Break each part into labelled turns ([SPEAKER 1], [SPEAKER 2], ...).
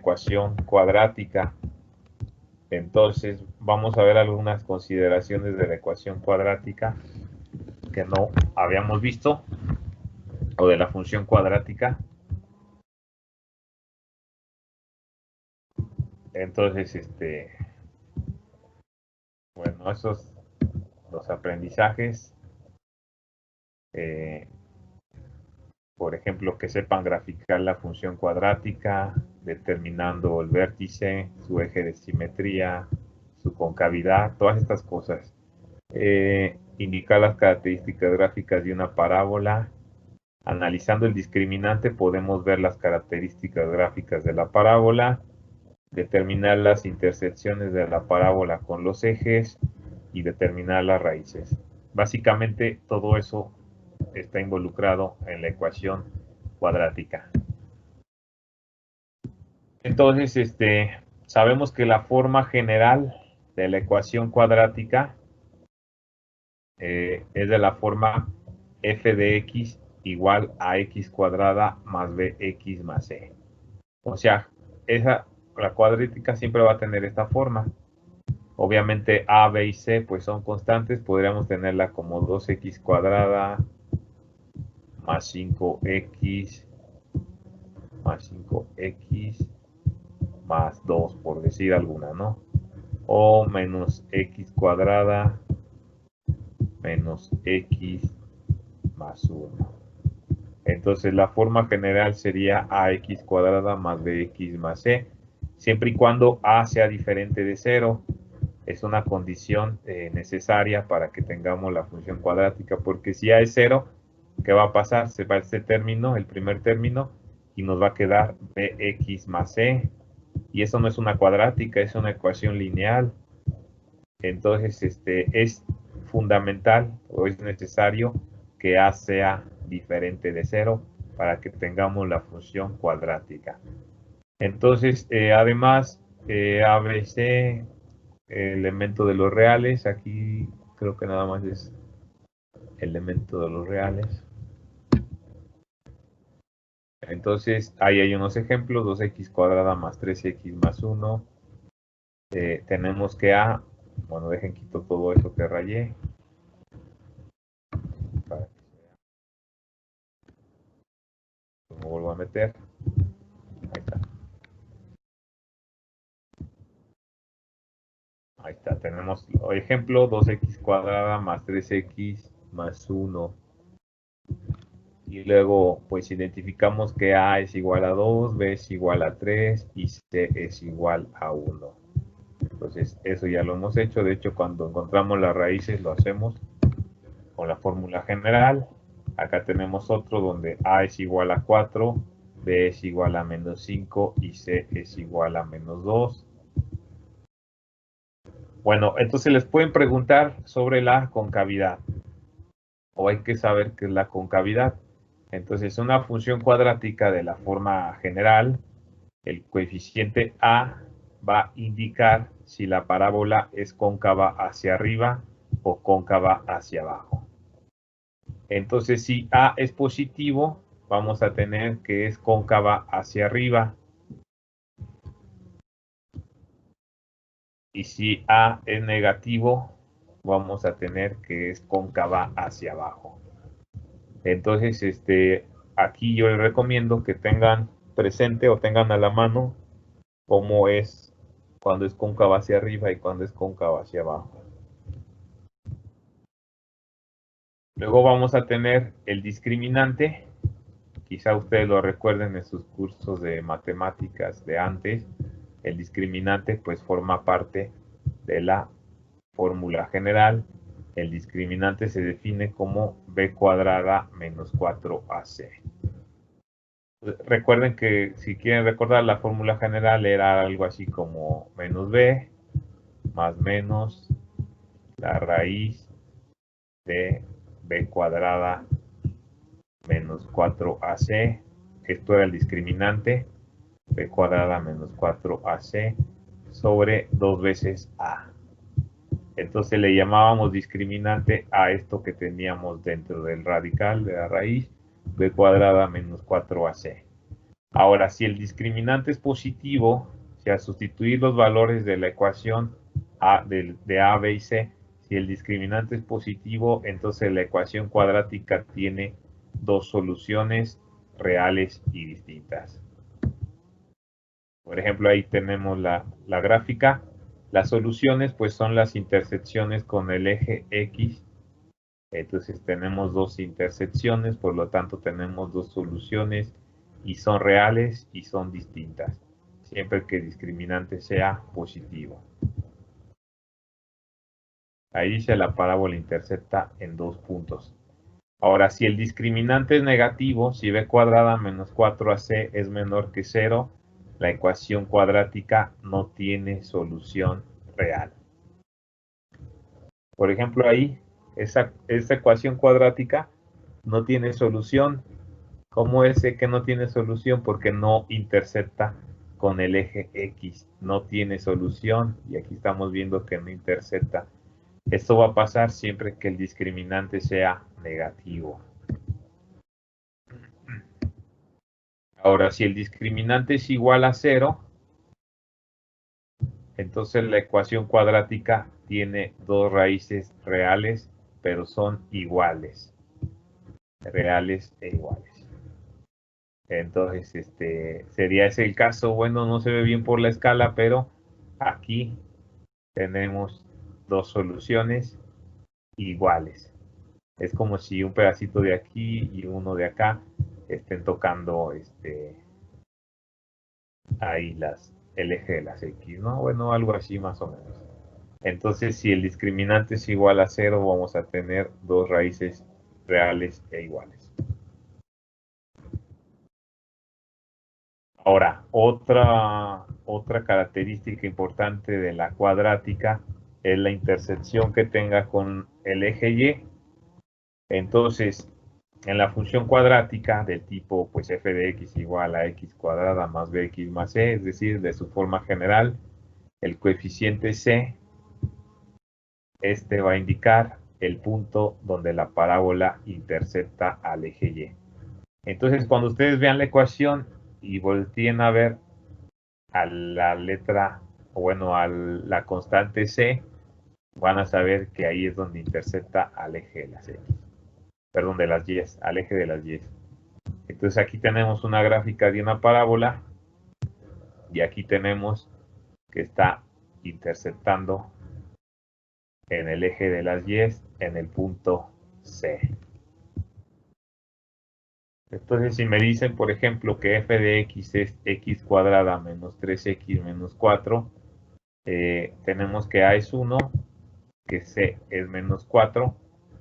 [SPEAKER 1] ecuación cuadrática. Entonces vamos a ver algunas consideraciones de la ecuación cuadrática que no habíamos visto, o de la función cuadrática. Entonces, bueno, esos los aprendizajes. Por ejemplo, que sepan graficar la función cuadrática, determinando el vértice, su eje de simetría, su concavidad, todas estas cosas. Indicar las características gráficas de una parábola. Analizando el discriminante podemos ver las características gráficas de la parábola, determinar las intersecciones de la parábola con los ejes y determinar las raíces. Básicamente todo eso está involucrado en la ecuación cuadrática. Entonces, sabemos que la forma general de la ecuación cuadrática es de la forma f de x igual a x cuadrada más bx más c. O sea, la cuadrática siempre va a tener esta forma. Obviamente a, b y c pues son constantes, podríamos tenerla como 2x cuadrada más 5x más 5x más 2, por decir alguna, ¿no? O menos x cuadrada menos x más 1. Entonces la forma general sería ax cuadrada más bx más c, siempre y cuando a sea diferente de 0. Es una condición necesaria para que tengamos la función cuadrática, porque si a es 0, ¿qué va a pasar? Se va este término, el primer término, y nos va a quedar bx más c, y eso no es una cuadrática, es una ecuación lineal. Entonces, es fundamental o es necesario que a sea diferente de 0 para que tengamos la función cuadrática. Entonces, además, a, b, c, elemento de los reales, aquí creo que nada más es elemento de los reales. Entonces, ahí hay unos ejemplos, 2x cuadrada más 3x más 1. Tenemos que a, bueno, dejen quito todo eso que rayé. Para que se lo vuelvo a meter. Ahí está. Ahí está, tenemos ejemplo, 2x cuadrada más 3x más 1. Y luego, pues identificamos que a es igual a 2, b es igual a 3 y c es igual a 1. Entonces, eso ya lo hemos hecho. De hecho, cuando encontramos las raíces, lo hacemos con la fórmula general. Acá tenemos otro donde a es igual a 4, b es igual a menos 5 y c es igual a menos 2. Bueno, entonces les pueden preguntar sobre la concavidad. O hay que saber qué es la concavidad. Entonces, una función cuadrática de la forma general, el coeficiente a va a indicar si la parábola es cóncava hacia arriba o cóncava hacia abajo. Entonces, si a es positivo, vamos a tener que es cóncava hacia arriba. Y si a es negativo, vamos a tener que es cóncava hacia abajo. Entonces, aquí yo les recomiendo que tengan presente o tengan a la mano cómo es cuando es cóncava hacia arriba y cuando es cóncava hacia abajo. Luego vamos a tener el discriminante. Quizá ustedes lo recuerden en sus cursos de matemáticas de antes. El discriminante pues forma parte de la fórmula general. El discriminante se define como b cuadrada menos 4ac. Recuerden que si quieren recordar, la fórmula general era algo así como menos b más menos la raíz de b cuadrada menos 4ac. Esto era el discriminante, b cuadrada menos 4ac sobre 2 veces a. Entonces le llamábamos discriminante a esto que teníamos dentro del radical de la raíz, b cuadrada menos 4ac. Ahora, si el discriminante es positivo, o sea, sustituir los valores de la ecuación de A, B y C, si el discriminante es positivo, entonces la ecuación cuadrática tiene dos soluciones reales y distintas. Por ejemplo, ahí tenemos la gráfica. Las soluciones pues son las intersecciones con el eje X. Entonces tenemos dos intersecciones, por lo tanto tenemos dos soluciones y son reales y son distintas, siempre que el discriminante sea positivo. Ahí dice la parábola intersecta en dos puntos. Ahora, si el discriminante es negativo, si b cuadrada menos 4ac es menor que 0, la ecuación cuadrática no tiene solución real. Por ejemplo, ahí, esta ecuación cuadrática no tiene solución. ¿Cómo es que no tiene solución? Porque no intersecta con el eje X. No tiene solución. Y aquí estamos viendo que no intersecta. Esto va a pasar siempre que el discriminante sea negativo. Ahora, si el discriminante es igual a 0, entonces la ecuación cuadrática tiene dos raíces reales, pero son iguales. Reales e iguales. Entonces, sería ese el caso. Bueno, no se ve bien por la escala, pero aquí tenemos dos soluciones iguales. Es como si un pedacito de aquí y uno de acá estén tocando ahí el eje de las X, ¿no? Bueno, algo así más o menos. Entonces, si el discriminante es igual a 0, vamos a tener dos raíces reales e iguales. Ahora, otra característica importante de la cuadrática es la intersección que tenga con el eje Y. Entonces, en la función cuadrática del tipo pues f de x igual a x cuadrada más bx más c, es decir, de su forma general, el coeficiente c, va a indicar el punto donde la parábola intersecta al eje Y. Entonces, cuando ustedes vean la ecuación y volteen a ver a la letra, o bueno, a la constante c, van a saber que ahí es donde intersecta al eje de las x. Perdón, de las y, al eje de las y. Entonces aquí tenemos una gráfica de una parábola y aquí tenemos que está intersectando en el eje de las y en el punto C. Entonces si me dicen, por ejemplo, que f de x es x cuadrada menos 3x menos 4, tenemos que a es 1, que c es menos 4.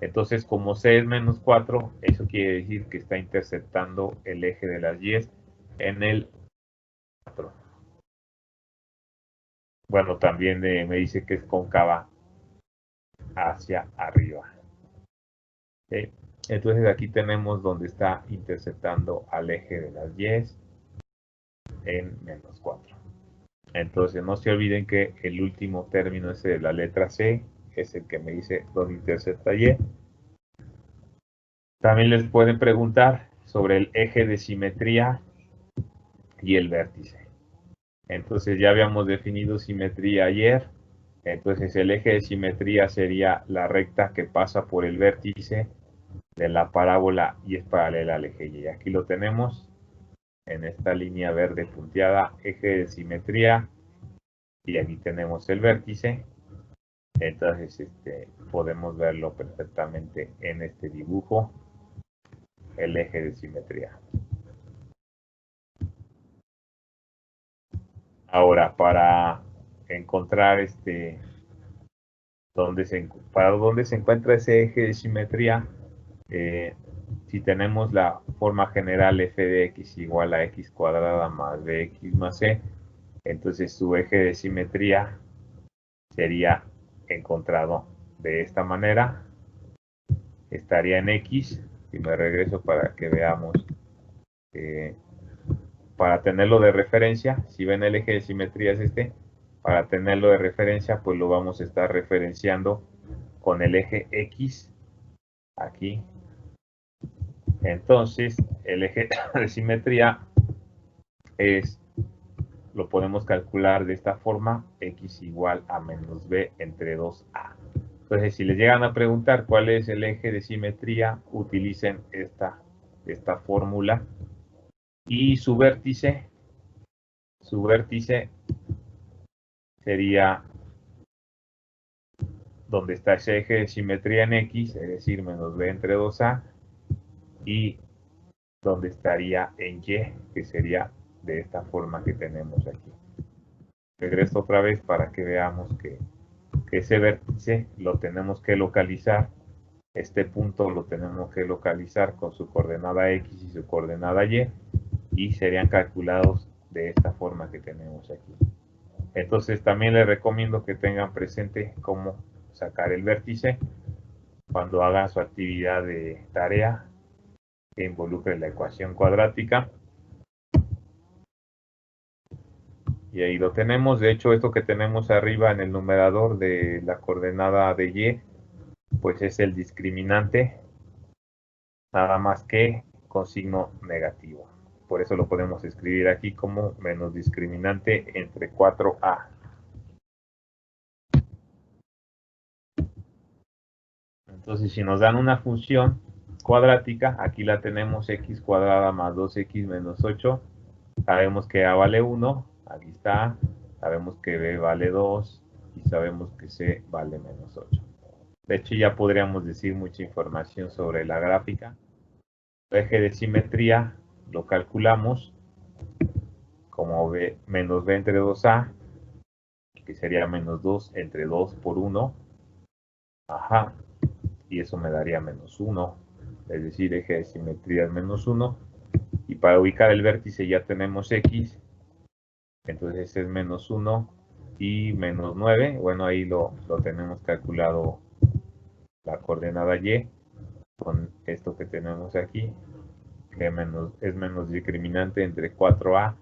[SPEAKER 1] Entonces, como c es menos 4, eso quiere decir que está intersectando el eje de las y en el 4. Bueno, también me dice que es cóncava hacia arriba. ¿Sí? Entonces aquí tenemos donde está interceptando al eje de las y en menos 4. Entonces no se olviden que el último término ese de la letra C es el que me dice dónde intercepta y. También les pueden preguntar sobre el eje de simetría y el vértice. Entonces ya habíamos definido simetría ayer. Entonces el eje de simetría sería la recta que pasa por el vértice de la parábola y es paralela al eje Y. Aquí lo tenemos en esta línea verde punteada, eje de simetría, y aquí tenemos el vértice. Entonces podemos verlo perfectamente en este dibujo, el eje de simetría. Ahora, para encontrar para dónde se encuentra ese eje de simetría, si tenemos la forma general f de x igual a x cuadrada más bx más c, entonces su eje de simetría sería encontrado de esta manera. Estaría en x, y me regreso para que veamos, para tenerlo de referencia, si ven el eje de simetría es para tenerlo de referencia, pues lo vamos a estar referenciando con el eje x, aquí. Entonces, el eje de simetría lo podemos calcular de esta forma: x igual a menos b entre 2a. Entonces, si les llegan a preguntar cuál es el eje de simetría, utilicen esta fórmula. Y su vértice sería donde está ese eje de simetría en x, es decir, menos b entre 2a, y donde estaría en y, que sería de esta forma que tenemos aquí. Regreso otra vez para que veamos que ese vértice lo tenemos que localizar. Este punto lo tenemos que localizar con su coordenada x y su coordenada y serían calculados de esta forma que tenemos aquí. Entonces también les recomiendo que tengan presente cómo sacar el vértice cuando hagan su actividad de tarea que involucre la ecuación cuadrática. Y ahí lo tenemos. De hecho, esto que tenemos arriba en el numerador de la coordenada de y, pues es el discriminante, nada más que con signo negativo. Por eso lo podemos escribir aquí como menos discriminante entre 4a. Entonces, si nos dan una función cuadrática, aquí la tenemos: x cuadrada más 2x menos 8. Sabemos que a vale 1, aquí está. Sabemos que b vale 2 y sabemos que c vale menos 8. De hecho, ya podríamos decir mucha información sobre la gráfica. El eje de simetría lo calculamos como menos b entre 2a, que sería menos 2 entre 2 por 1. Ajá. Y eso me daría menos 1. Es decir, eje de simetría es menos 1. Y para ubicar el vértice ya tenemos x. Entonces es menos 1 y menos 9. Bueno, ahí lo tenemos calculado la coordenada y con esto que tenemos aquí, que es menos discriminante entre 4a.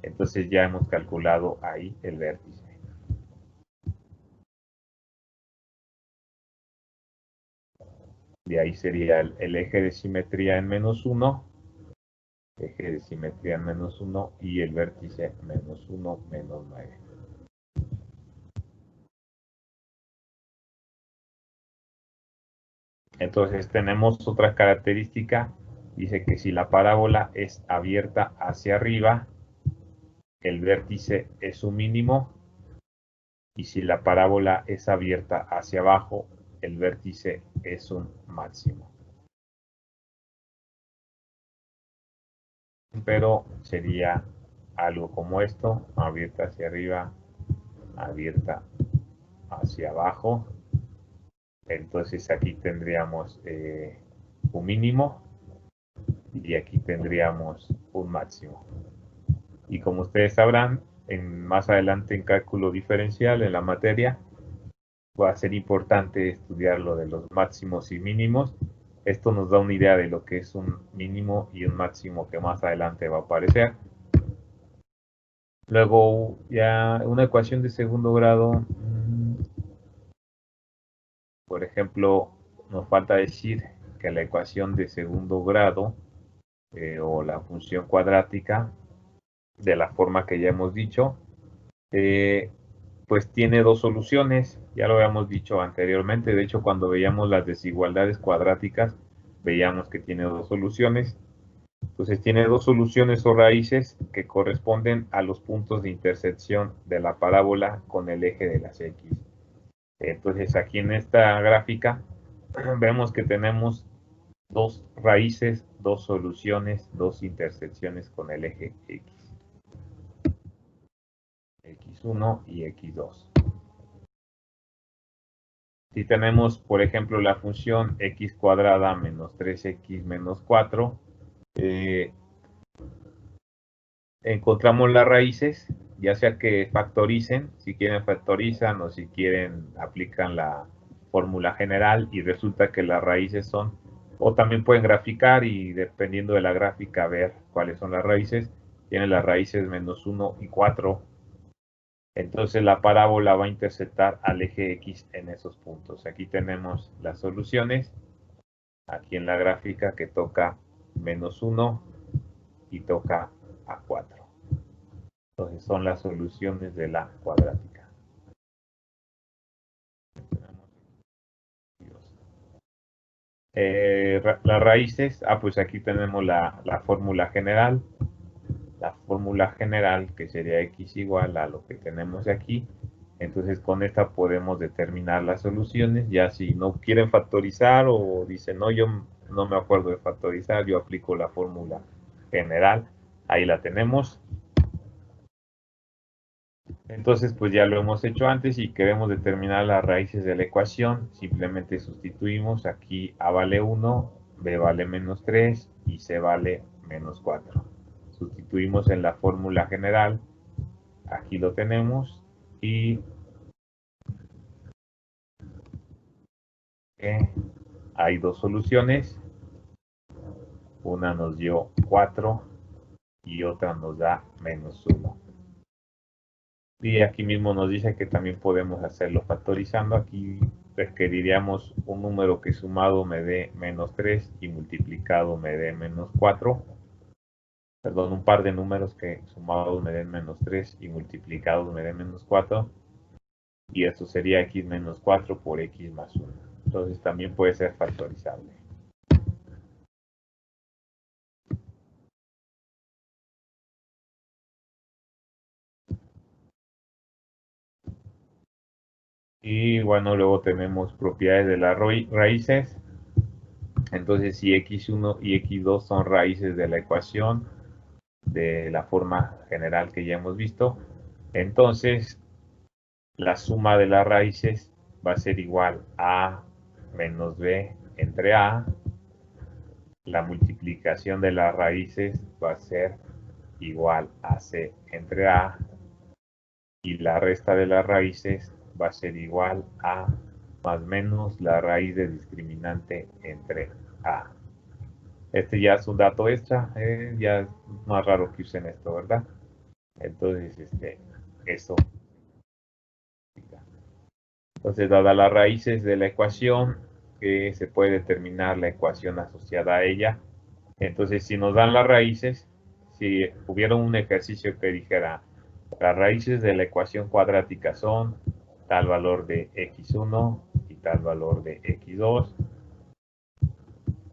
[SPEAKER 1] Entonces ya hemos calculado ahí el vértice. De ahí sería el eje de simetría en menos 1, eje de simetría en menos 1 y el vértice menos 1, menos 9. Entonces tenemos otra característica. Dice que si la parábola es abierta hacia arriba, el vértice es su mínimo. Y si la parábola es abierta hacia abajo, el vértice es un máximo. Pero sería algo como esto: abierta hacia arriba, abierta hacia abajo. Entonces aquí tendríamos un mínimo y aquí tendríamos un máximo. Y como ustedes sabrán, más adelante en cálculo diferencial en la materia va a ser importante estudiar lo de los máximos y mínimos. Esto nos da una idea de lo que es un mínimo y un máximo que más adelante va a aparecer. Luego, ya una ecuación de segundo grado, por ejemplo, nos falta decir que la ecuación de segundo grado o la función cuadrática, de la forma que ya hemos dicho, pues tiene dos soluciones. Ya lo habíamos dicho anteriormente. De hecho, cuando veíamos las desigualdades cuadráticas, veíamos que tiene dos soluciones. Entonces tiene dos soluciones o raíces que corresponden a los puntos de intersección de la parábola con el eje de las x. Entonces aquí en esta gráfica vemos que tenemos dos raíces, dos soluciones, dos intersecciones con el eje x. x1 y x2. Si tenemos, por ejemplo, la función x cuadrada menos 3x menos 4, encontramos las raíces, ya sea que factoricen, si quieren factorizan o si quieren aplican la fórmula general y resulta que las raíces son, o también pueden graficar y dependiendo de la gráfica ver cuáles son las raíces. Tienen las raíces menos 1 y 4. Entonces la parábola va a intersectar al eje X en esos puntos. Aquí tenemos las soluciones. Aquí en la gráfica que toca menos 1 y toca a 4. Entonces son las soluciones de la cuadrática. Las raíces, pues aquí tenemos la fórmula general. La fórmula general que sería x igual a lo que tenemos aquí. Entonces con esta podemos determinar las soluciones. Ya si no quieren factorizar o dicen, no, yo no me acuerdo de factorizar, yo aplico la fórmula general. Ahí la tenemos. Entonces pues ya lo hemos hecho antes y queremos determinar las raíces de la ecuación. Simplemente sustituimos aquí a vale 1, b vale menos 3 y c vale menos 4. Sustituimos en la fórmula general. Aquí lo tenemos y hay dos soluciones. Una nos dio 4 y otra nos da menos 1. Y aquí mismo nos dice que también podemos hacerlo factorizando. Aquí requeriríamos un número que sumado me dé menos 3 y multiplicado me dé menos 4. Perdón, un par de números que sumados me den menos 3 y multiplicados me den menos 4. Y esto sería x menos 4 por x más 1. Entonces también puede ser factorizable. Y bueno, luego tenemos propiedades de las raíces. Entonces, si x1 y x2 son raíces de la ecuación de la forma general que ya hemos visto, entonces la suma de las raíces va a ser igual a menos b entre a. La multiplicación de las raíces va a ser igual a c entre a. Y la resta de las raíces va a ser igual a más menos la raíz de discriminante entre a. Este ya es un dato extra, ya es más raro que usen esto, ¿verdad? Entonces, eso. Entonces, dadas las raíces de la ecuación, que se puede determinar la ecuación asociada a ella. Entonces, si nos dan las raíces, si hubiera un ejercicio que dijera, las raíces de la ecuación cuadrática son tal valor de x1 y tal valor de x2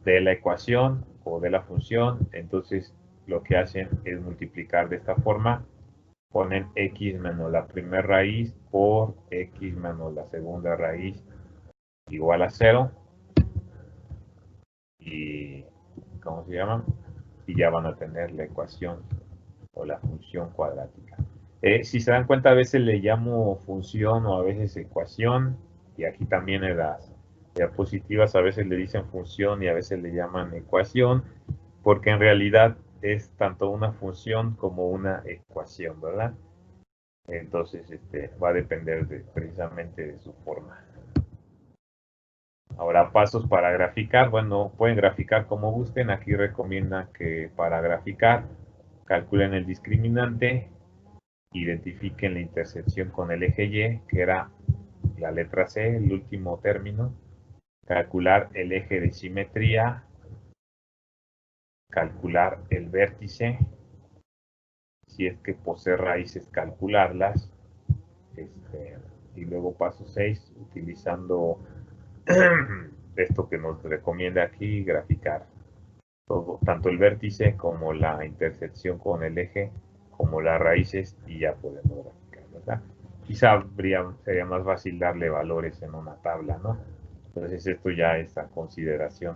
[SPEAKER 1] de la ecuación o de la función, entonces lo que hacen es multiplicar de esta forma, ponen x menos la primera raíz por x menos la segunda raíz igual a 0 y ¿cómo se llama? Y ya van a tener la ecuación o la función cuadrática. Si se dan cuenta, a veces le llamo función o a veces ecuación, y aquí también en las diapositivas a veces le dicen función y a veces le llaman ecuación, porque en realidad es tanto una función como una ecuación, ¿verdad? Entonces, va a depender precisamente de su forma. Ahora, pasos para graficar. Bueno, pueden graficar como gusten. Aquí recomiendan que para graficar calculen el discriminante, identifiquen la intersección con el eje Y, que era la letra C, el último término, calcular el eje de simetría, calcular el vértice, si es que posee raíces, calcularlas, y luego paso 6, utilizando esto que nos recomienda aquí, graficar todo, tanto el vértice como la intersección con el eje, como las raíces, y ya podemos graficar, ¿verdad? Quizá sería más fácil darle valores en una tabla, ¿no? Entonces esto ya es a consideración